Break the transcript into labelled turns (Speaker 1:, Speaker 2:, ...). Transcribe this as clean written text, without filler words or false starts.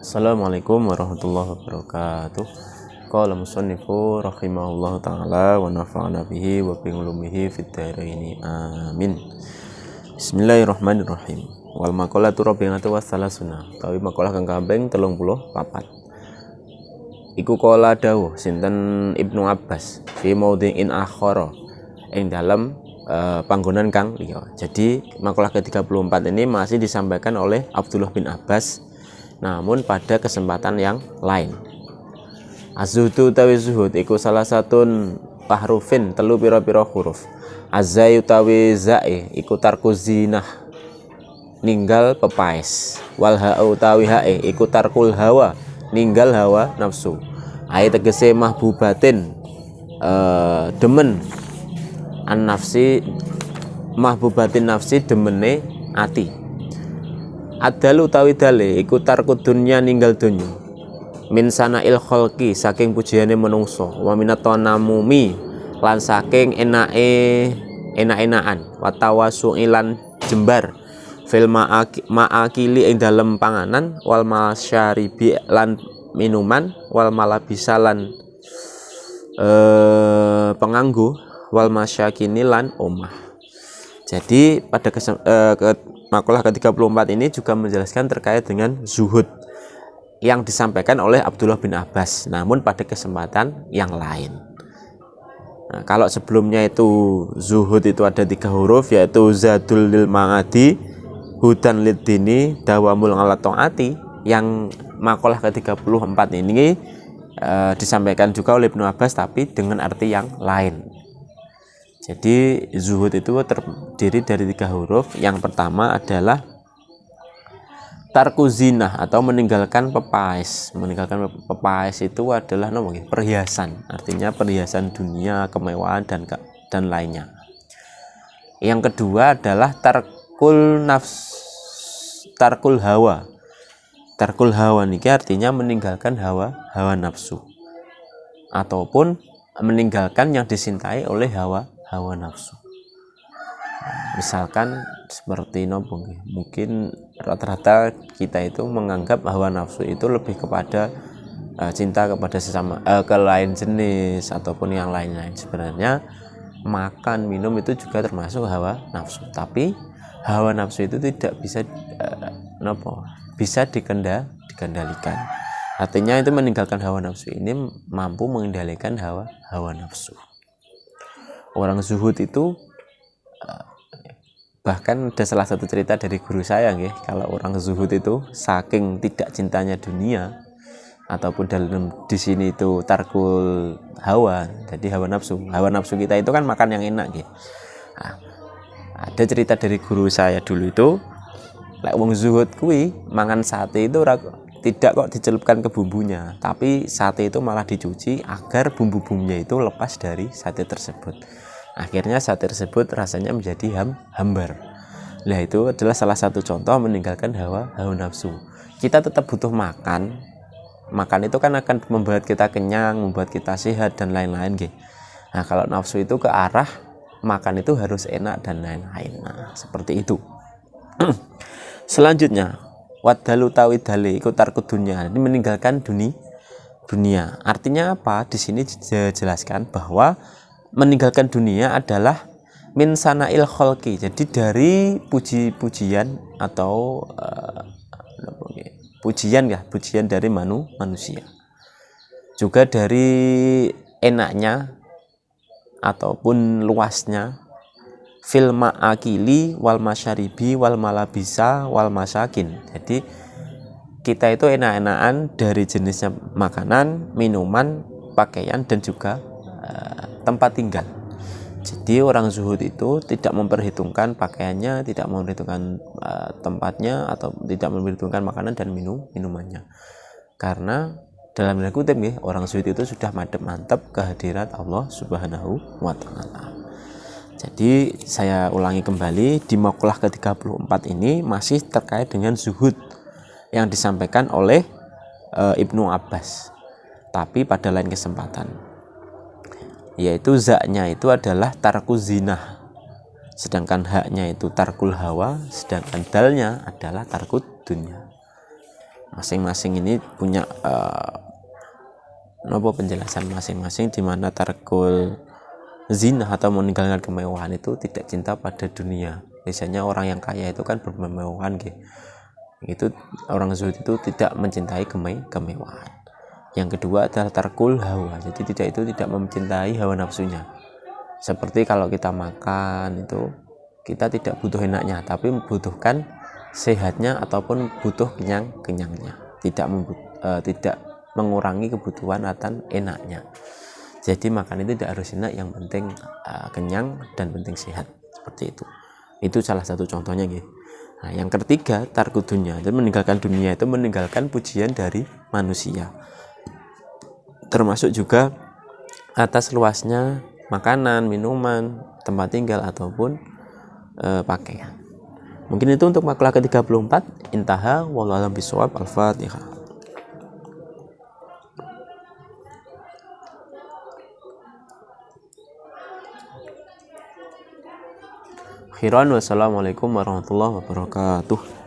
Speaker 1: Assalamualaikum warahmatullahi wabarakatuh. Qala musannifu rahimahullahu ta'ala wa nafa'ana bihi wa bi ulumihi fid dharaini amin. Bismillahirrahmanirrahim. Wal maqalatu rabi'atu wassalasuna. Tawi maqalah kang kaping 34. Iku qala dawuh sinten Ibnu Abbas fi maudhi'in akhara ing dalem panggonan kang liya. Jadi maqalah ke-34 ini masih disampaikan oleh Abdullah bin Abbas, namun pada kesempatan yang lain. Az-zuhdu utawi zuhud iku salah satun pahrufin telu pira-pira huruf. Az-zai utawi zae iku tarku zinah, ninggal pepaes. Wal ha'u utawi hae iku tarkul hawa, ninggal hawa nafsu. Ai tegese mahbubatin demen an nafsi, mahbubatin nafsi demene ati. Adalu utawi dale iku tarku dunya ninggal donya. Min sana'il khalqi saking pujiane menungso, wa minat tanamumi lan saking enak-enakan, wa tawasu'i lan jembar fil ma'akili ing dalem panganan, wal masyaribi lan minuman, wal malabisa lan penganggo, wal masyakini lan omah. Jadi pada makalah ke-34 ini juga menjelaskan terkait dengan zuhud yang disampaikan oleh Abdullah bin Abbas, namun pada kesempatan yang lain. Nah, kalau sebelumnya itu zuhud itu ada 3 huruf, yaitu zadul lil ma'adi, hudan lid dini, dawamul ala ta'ati. Yang makalah ke-34 ini disampaikan juga oleh Ibnu Abbas tapi dengan arti yang lain. Jadi zuhud itu terdiri dari 3 huruf. Yang pertama adalah tarku zinah atau meninggalkan pepaes. Meninggalkan pepaes itu adalah perhiasan, artinya perhiasan dunia, kemewahan dan lainnya. Yang kedua adalah tarkul hawa. Tarkul hawa ini artinya meninggalkan hawa nafsu, ataupun meninggalkan yang disintai oleh hawa nafsu. Misalkan seperti mungkin rata-rata kita itu menganggap hawa nafsu itu lebih kepada cinta kepada sesama, ke lain jenis ataupun yang lain-lain. Sebenarnya makan minum itu juga termasuk hawa nafsu, tapi hawa nafsu itu tidak bisa dikendalikan. Artinya itu meninggalkan hawa nafsu ini mampu mengendalikan hawa nafsu. Orang zuhud itu bahkan ada salah satu cerita dari guru saya kalau orang zuhud itu saking tidak cintanya dunia, ataupun dalam di sini itu tarkul hawa, jadi hawa nafsu kita itu kan makan yang enak Nah, ada cerita dari guru saya dulu itu, wong zuhud kuwi mangan sate itu tidak kok dicelupkan ke bumbunya, tapi sate itu malah dicuci agar bumbu-bumbunya itu lepas dari sate tersebut. Akhirnya sate tersebut rasanya menjadi hambar. Nah, itu adalah salah satu contoh meninggalkan hawa nafsu. Kita tetap butuh makan. Makan itu kan akan membuat kita kenyang, membuat kita sehat dan lain-lain Nah, kalau nafsu itu ke arah makan itu harus enak dan lain-lain. Nah, seperti itu. Selanjutnya, wadalu tawidale iku tarku dunya. Ini meninggalkan dunia. Artinya apa? Di sini dijelaskan bahwa meninggalkan dunia adalah min sana'il khalqi. Jadi dari pujian atau pujian dari manusia. Juga dari enaknya ataupun luasnya fil ma'akili wal masyaribi wal malabisa wal masakin. Jadi kita itu enak-enakan dari jenisnya makanan, minuman, pakaian dan juga tempat tinggal. Jadi orang zuhud itu tidak memperhitungkan pakaiannya, tidak memperhitungkan tempatnya, atau tidak memperhitungkan makanan dan minumannya. Karena dalam tanda kutip orang zuhud itu sudah mantap kehadirat Allah Subhanahu wa ta'ala. Jadi saya ulangi kembali, di maqalah ke-34 ini masih terkait dengan zuhud yang disampaikan oleh Ibnu Abbas, tapi pada lain kesempatan. Yaitu zaknya itu adalah tarku zinah, sedangkan haknya itu tarkul hawa, sedangkan dalnya adalah tarkut dunya. Masing-masing ini punya penjelasan masing-masing, di mana tarkul zina atau meninggalkan kemewahan itu tidak cinta pada dunia. Biasanya orang yang kaya itu kan berkemewahan gitu. Itu orang zuhud itu tidak mencintai kemewahan. Yang kedua adalah tarkul hawa. Jadi tidak mencintai hawa nafsunya. Seperti kalau kita makan itu kita tidak butuh enaknya, tapi membutuhkan sehatnya ataupun butuh kenyangnya. Tidak mengurangi kebutuhan akan enaknya. Jadi makan itu tidak harus enak, yang penting kenyang dan penting sehat, seperti itu. Itu salah satu contohnya gitu. Nah, yang ketiga tarku dunia, dan meninggalkan dunia itu meninggalkan pujian dari manusia, termasuk juga atas luasnya makanan, minuman, tempat tinggal ataupun pakaian. Mungkin itu untuk makalah ke-34. Intaha wallahu a'lam bishawab. Al-Fatihah. Khairan, wassalamualaikum warahmatullahi wabarakatuh.